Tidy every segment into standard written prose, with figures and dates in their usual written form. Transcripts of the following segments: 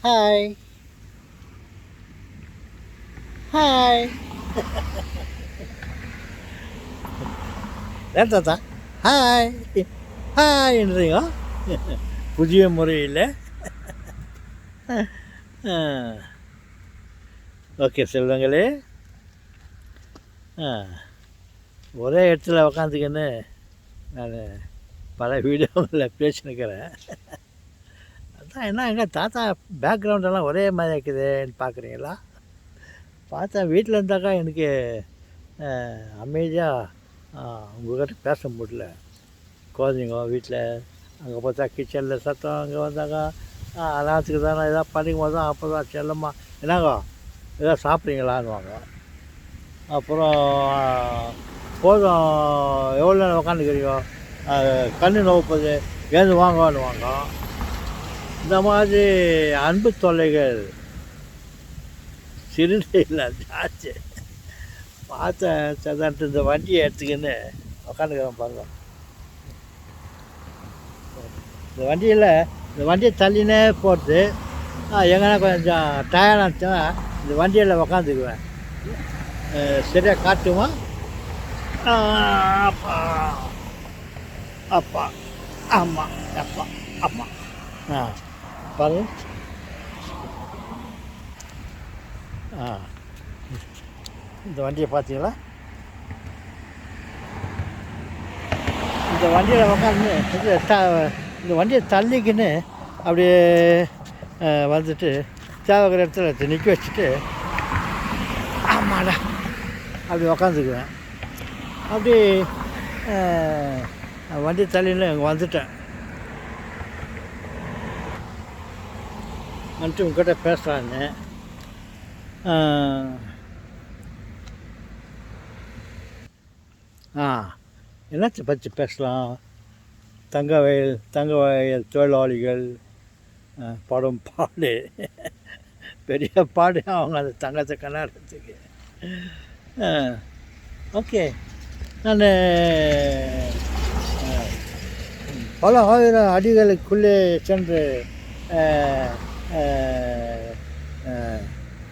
Hi hi ஏன் தாத்தா hi ஹாய்ன்றீங்க புதிய முறையில். ஓகே செல்வங்களே, ஒரே இடத்துல உக்காந்துக்கின்னு நான் பல வீடியோவில் பேசினுக்கிறேன். அதான் என்ன எங்கள் தாத்தா பேக்ரவுண்டெல்லாம் ஒரே மாதிரி இருக்குதுன்னு பார்க்குறீங்களா? பார்த்தா வீட்டில் இருந்தாக்கா எனக்கு அமைதியாக உங்கள்கிட்ட பேச முடியல. குழந்தைங்க வீட்டில், அங்கே பார்த்தா கிச்சனில் சத்தம், அங்கே வந்தாக்கா அலாத்துக்கு தானே எதாவது படிக்கும் போது தான் அப்போ தான் செல்லம்மா என்னங்கோ எதாவது சாப்பிட்றீங்களான்னுவாங்க. அப்புறம் போதும் எவ்வளோ நேரம் உக்காந்துக்கிறீங்க, கண்ணு நோப்பது ஏது வாங்குவான்னுவாங்க. இந்த மாதிரி அன்பு தொல்லைகள் சிறுநீர் இல்லை ஜாஸ்தி. பார்த்தேன் சதான்ட்டு இந்த வண்டியை எடுத்துக்கின்னு உக்காந்துக்கிறேன் பாருங்க. இந்த வண்டியை தள்ளினே போகிறது. எங்கன்னா கொஞ்சம் டயர்டாச்சுன்னா இந்த வண்டியில் உக்காந்துக்குவேன். சரியாக காட்டுமா? அப்பா அப்பா ஆமாம் அப்பா அப்பா பாருங்க. இந்த வண்டியை பார்த்தீங்களா? இந்த வண்டியில் உட்காந்து இந்த வண்டியை தள்ளிக்கின்னு அப்படியே வந்துட்டு தேவைக்கிற இடத்துல நிற்க வச்சுட்டு ஆமாடா அப்படி உக்காந்துக்குவேன். அப்படி வண்டி தள்ளின்னு இங்கே வந்துட்டேன். வந்துட்டு உங்கள்கிட்ட பேசுகிறான்னு என்னத்தை பற்றி பேசலாம்? தங்க வயல் தொழிலாளிகள் படும் பாடு, பெரிய பாடு அவங்க அந்த தங்கத்தை கண்ணாடுறதுக்கு. ஓகே, நான் பல ஆயிரம் அடிகளுக்குள்ளே சென்று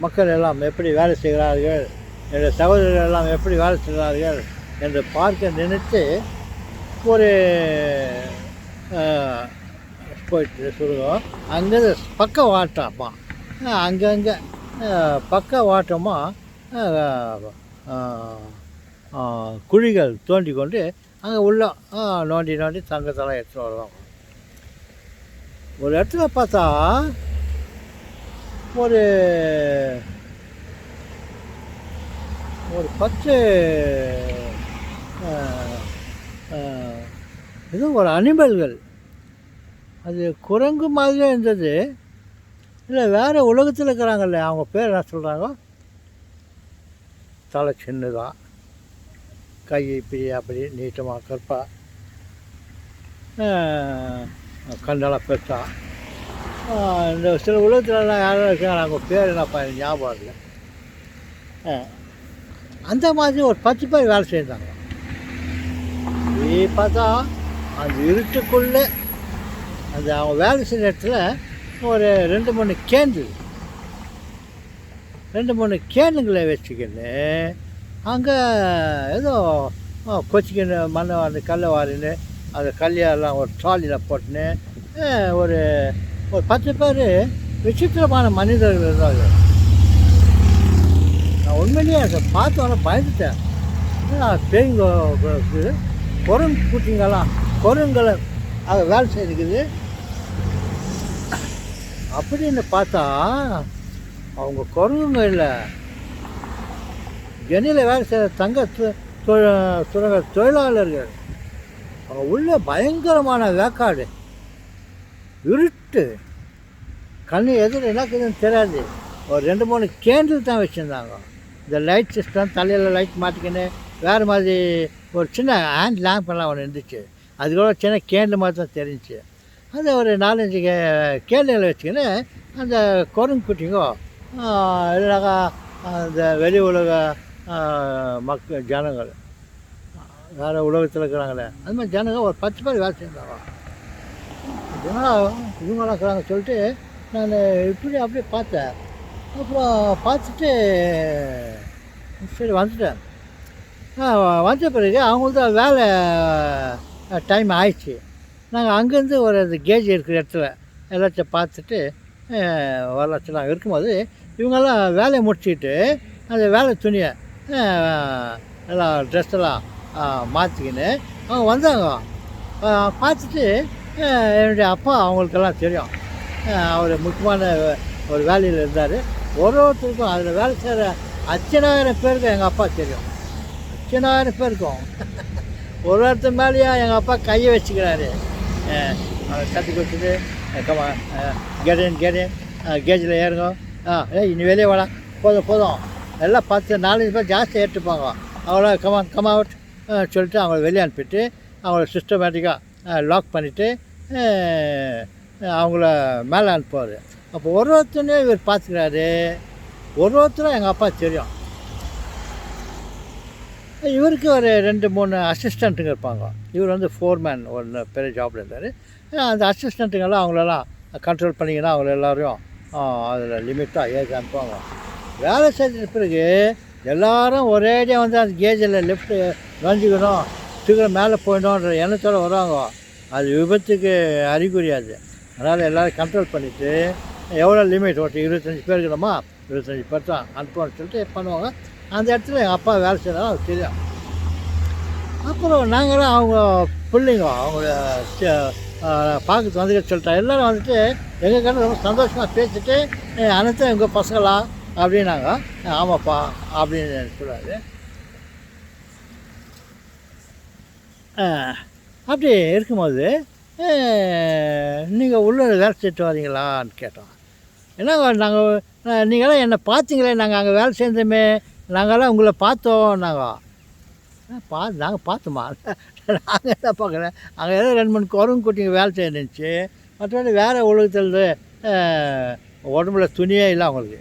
மக்கள் எல்லாம் எப்படி வேலை செய்கிறார்கள், என்னுடைய சகோதரர்கள் எல்லாம் எப்படி வேலை செய்கிறார்கள் என்று பார்க்க நினைத்து ஒரு போயிட்டு சொல்லுவோம். அங்கே பக்க வாட்டமா அங்கங்கே பக்க வாட்டமாக குழிகள் தோண்டி கொண்டு அங்கே உள்ள நோண்டி தங்கத்தெல்லாம் எடுத்துகிட்டு வருவாங்க. ஒரு இடத்துல பார்த்தா ஒரு 10 ஏதோ ஒரு அனிமல்கள், அது குரங்கு மாதிரியே இருந்தது. இல்லை வேறு உலகத்தில் இருக்கிறாங்கல்ல, அவங்க பேர் என்ன சொல்கிறாங்க? தலை சின்னதாக, கை இப்படி அப்படி நீட்டமாக கற்பா, கண்டெல்லாம் பெருசா. இந்த சில உலகத்துலலாம் யாரும் இருக்காங்க, அவங்க பேர் என்னப்பா எனக்கு ஞாபகம் இல்லை. அந்த மாதிரி ஒரு 10 பேர் வேலை செய்தாங்க. பார்த்தா அந்த இருட்டுக்குள்ளே அந்த அவங்க வேலை செய்கிற இடத்துல ஒரு 2-3 கேனுங்களை வச்சுக்கின்னு அங்கே ஏதோ கொச்சிக்கின்னு மண்ணை அந்த கல்லை வாரின்னு அந்த கல்லையெல்லாம் ஒரு ட்ராலியில் போட்டுன்னு ஒரு 10 பேர் விசித்திரமான மனிதர்கள் இருந்தாங்க. நான் உண்மையிலேயே அதை பார்த்தோன்னே பயந்துட்டேன். பேய்ங்க குரங்கு குட்டிங்கெல்லாம் குரங்களை அதை வேலை செய்துக்குது அப்படின்னு பார்த்தா அவங்க குரங்குங்க இல்லை, ஜெனியில் வேலை செய்கிற தங்க சுரங்க தொழிலாளர்கள். அவங்க உள்ள பயங்கரமான வேக்காடு, இருட்டு, கண்ணு எதில் என்னக்குதுன்னு தெரியாது. ஒரு 2-3 கேண்டில் தான் வச்சுருந்தாங்க. இந்த லைட் சிஸ்டம் தலையில் லைட் மாட்டிக்கின்னு வேறு மாதிரி ஒரு சின்ன ஹேண்ட் லேம்பெல்லாம் ஒன்று இருந்துச்சு. அது கூட சின்ன கேண்டில் மாதிரி தான் தெரிஞ்சிச்சு. அதை ஒரு 4-5 கேண்டில் வச்சுக்கின்னு அந்த குரங்கு குட்டிங்கோ இல்லைனாக்கா அந்த வெளி உலக ஜனங்கள், வேறு உலகத்தில் இருக்கிறாங்களே அது மாதிரி ஜனங்கள் ஒரு 10 பேர் வேலை செஞ்சாங்க. இவங்களாம் இருக்கிறாங்க சொல்லிட்டு நான் இப்படி அப்படியே பார்த்தேன். அப்புறம் பார்த்துட்டு சரி வந்துட்டேன். வந்த பிறகு அவங்களுக்கு தான் வேலை டைம் ஆயிடுச்சு. நாங்கள் அங்கேருந்து ஒரு அது கேஜ் இருக்கிற இடத்துல எல்லாத்தையும் பார்த்துட்டு வரலாச்சு. நாங்கள் இருக்கும்போது இவங்கெல்லாம் வேலையை முடிச்சுக்கிட்டு அந்த வேலை துணியை எல்லாம் ட்ரெஸ்ஸெல்லாம் மாற்றிக்கின்னு அவங்க வந்தாங்க. பார்த்துட்டு என்னுடைய அப்பா அவங்களுக்கெல்லாம் தெரியும். அவர் முக்கியமான ஒரு வேலையில் இருந்தார். ஒருத்தருக்கும் அதில் வேலை செய்கிற அத்தனாயிரம் பேருக்கு எங்கள் அப்பா தெரியும். அத்தனாயிரம் பேருக்கும் ஒருத்தர் மேலேயும் எங்கள் அப்பா கையை வச்சுக்கிறாரு. கற்றுக் கொடுத்துட்டு கமா கெடின் கேஜில் ஏறுங்க. இனி வெளியே வாடா, போதும் எல்லாம் 10-4 பேர் ஜாஸ்தி ஏற்றுப்பாங்க. அவங்கள கம் அவுட் சொல்லிட்டு அவங்கள வெளியே அனுப்பிட்டு அவங்கள சிஸ்டமேட்டிக்காக லாக் பண்ணிவிட்டு அவங்கள மேலே அனுப்புவார். அப்போ ஒருத்தனையும் இவர் பார்த்துக்கிறாரு. ஒருத்தரும் எங்கள் அப்பா தெரியும். இவருக்கு ஒரு 2-3 அசிஸ்டண்ட்டுங்க இருப்பாங்க. இவர் வந்து ஃபோர்மேன் ஒரு பெரிய ஜாபில் இருந்தார். அந்த அசிஸ்டண்ட்டுங்கெல்லாம் அவங்களெல்லாம் கண்ட்ரோல் பண்ணிங்கன்னா அவங்கள எல்லோரையும் அதில் லிமிட்டாக ஏஜ் அனுப்புவாங்க. வேலை செஞ்ச பிறகு எல்லோரும் ஒரேடியாக வந்து அந்த கேஜில் லெஃப்ட்டு நுழைஞ்சிக்கணும், சீக்கிரம் மேலே போயிடணுன்ற எண்ணத்தோடு வருவாங்க. அது விபத்துக்கு அறிகுறியாது. அதனால் எல்லோரும் கண்ட்ரோல் பண்ணிவிட்டு எவ்வளோ லிமிட் ஒரு 25 பேர் இருக்கணுமா, 25 பேர் தான் அனுப்புவோன்னு சொல்லிட்டு பண்ணுவாங்க. அந்த இடத்துல எங்கள் அப்பா வேலை செய்யறாங்க, அது தெரியும். அப்புறம் நாங்களாம் அவங்க பிள்ளைங்க அவங்கள பார்க்கறது வந்துக்க சொல்லிட்டா எல்லோரும் வந்துட்டு எங்கள் கிட்ட ரொம்ப சந்தோஷமாக பேசிட்டு அனைத்தும் எங்கள் பசங்களா அப்படின்னாங்க. ஆமாப்பா அப்படின்னு சொல்லுவார். அப்படி இருக்கும்போது நீங்கள் உள்ள வேலை செய்யிட்டு வரீங்களான்னு கேட்டோம். என்னங்க நாங்கள் நீங்களாம் என்னை பார்த்தீங்களே, நாங்கள் அங்கே வேலை செஞ்சோமே, நாங்கள்லாம் உங்களை பார்த்தோம். நாங்கள் பார்த்தோமா? நாங்கள் என்ன பார்க்குறேன், அங்கே ஏதோ 2-3 குரங்கு குட்டிங்க வேலை செய்யணுச்சு. மற்றபடி வேறு உலகத்தில் உடம்புல துணியே இல்லை அவங்களுக்கு.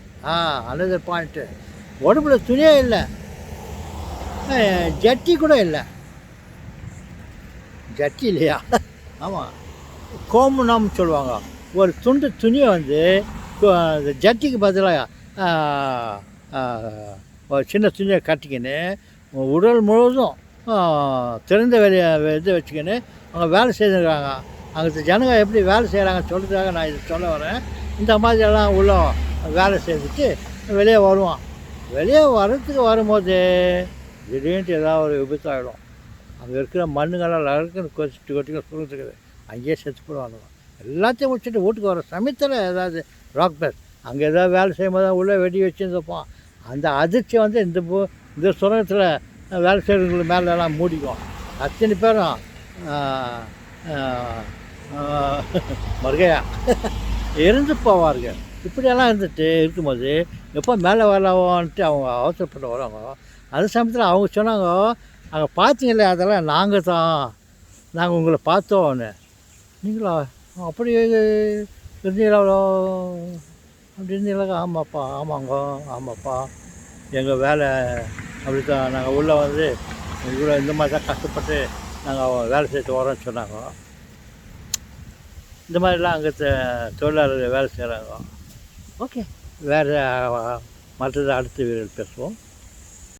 அனதர் பாயிண்ட்டு, உடம்புல துணியே இல்லை, ஜட்டி கூட இல்லை. ஜட்டி இல்லையா? ஆமாம், கோமுனம்னு சொல்லுவாங்க. ஒரு துண்டு துணியை வந்து அந்த ஜட்டிக்கு பதிலாக ஒரு சின்ன துணியை கட்டிக்கின்னு உடல் முழுவதும் திறந்த வெளியே இது வச்சுக்கின்னு அவங்க வேலை செய்துருக்காங்க. அங்கே ஜனங்க எப்படி வேலை செய்கிறாங்கன்னு சொல்கிறதுக்காக நான் இது சொல்ல வரேன். இந்த மாதிரியெல்லாம் உள்ள வேலை செய்துட்டு வெளியே வருவான். வெளியே வர்றதுக்கு வரும்போது திடீர்னு ஏதாவது ஒரு விபத்தாகிடும். அங்கே இருக்கிற மண்ணுங்கெல்லாம் லகுன்னு கொட்டிக்க சுருந்துக்குது. அங்கேயே செத்து போடுவாங்க. எல்லாத்தையும் முடிச்சுட்டு வீட்டுக்கு வர சமயத்தில் ஏதாவது ராக் பேஸ் அங்கே ஏதாவது வேலை செய்யும் போது உள்ளே வெடி வச்சுருந்துப்போம். அந்த அதிர்ச்சி வந்து இந்த சுரங்கத்தில் வேலை செய்கிறவங்களுக்கு மேலெல்லாம் மூடிக்கும். அத்தனை பேரும் மறுகையா இருந்து போவார்கள். இப்படியெல்லாம் இருந்துட்டு இருக்கும்போது எப்போ மேலே வரலாவோன்ட்டு அவங்க அவசரப்பட்டு வராங்க. அந்த சமயத்தில் அவங்க சொன்னாங்க, அங்கே பார்த்தீங்களே அதெல்லாம் நாங்கள் உங்களை பார்த்தோன்னு. நீங்களா அப்படி இருந்தீங்களா? அப்படி இருந்தீங்களா? ஆமாப்பா எங்கள் வேலை அப்படி தான். நாங்கள் உள்ளே வந்து இவ்வளோ இந்த மாதிரி தான் கஷ்டப்பட்டு நாங்கள் வேலை செய்து வரோன்னு சொன்னாங்க. இந்த மாதிரிலாம் அங்கே தொழிலாளர்கள் வேலை செய்கிறாங்க. ஓகே, வேறு மற்றது அடுத்த வீடியோவில் பேசுவோம்.